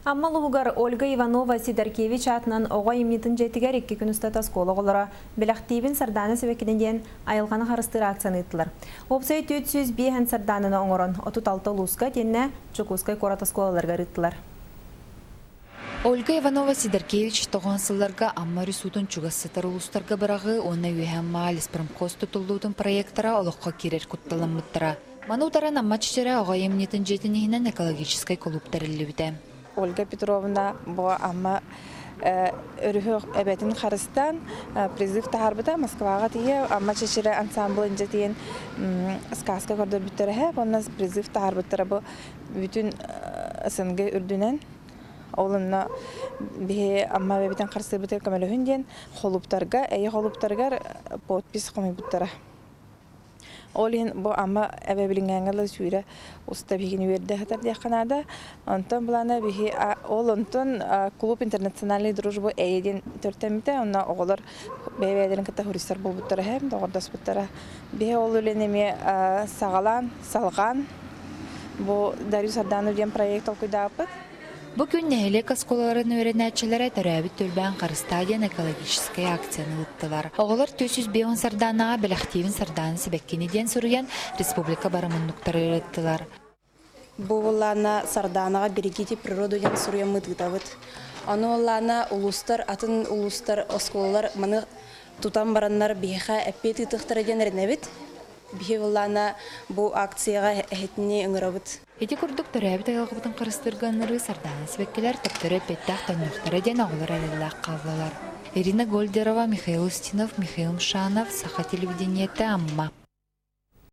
Аммалугар Ольга Иванова Сидоркевич атынан оға емнетін жетігер 2 күн ұстата скола олара білақтейбін сарданы себекінен айылғаны қарыстыр акцияны еттілер. Опсай 405 сарданыны оңырын 36 луска денне Чукускай кората сколаларға рыттылар. Ольга Иванова Сидоркевич тоған сылларға амма ресудын чугассатар улустарға бірағы оны үйәмма Леспромхоз тұтылудың проекттара олыққа керер құтталынмыттыра. Манутаран амма чечері оға емнетін жетінігінен экологическай клубтар ілі Ольга Петровна бо амма өрүхө эбетин Харыстан призыв тахарбыта Москвага тие амма чечере ансамбл инжетиен сказка көрдөр бүтөрө онна призыв тахарбыттара бу бүтүн СНГ үрдүнен олунна бе амма эбетин Харысты бүтөр камелөһүн ден холуптарга холуптарга подпис комуйбуттара. Олин бу амма эбелингәнгәле сүре уста бигин верде хатар дияханада антон булана бихи ол антон клуб интернациональный дружба эйдин төртемите онна оголор бебедерин ката хуристар булбуттара һәм догордас буттара бе ол үленеме сагалан салган бу Дарью Сарданов дигән проект алкыдапыт. Бүгін нәһелек асколарын өренәтчеләре тәрәбит төлбән Қарыстадиян экологическая акцияны ұттылар. Оғылар 405 сарданаға білақтейбін сарданы себеккенеден сұрыян республика барымыннықтары өреттілар. Бұғылана сарданаға берегеті природуян сұрыян мұдғытавыд. Аны олана улустар, атын улустар асколалар маны тутан бараннар бейха әппеті тұқтары ден әрінәбіт. Бихи олана бұл акцияға әхетіне үңірабыд. Эти курдук төрәбит айылғыбытын қырыстырғаныры сарданы себеккелер топтары петтақ тәннюқтары ден оғылар әлілләқ қалдылар. Ирина Гольдерова, Михаил Устинов, Михаил Мшанов, Саха телевидениеті Амма.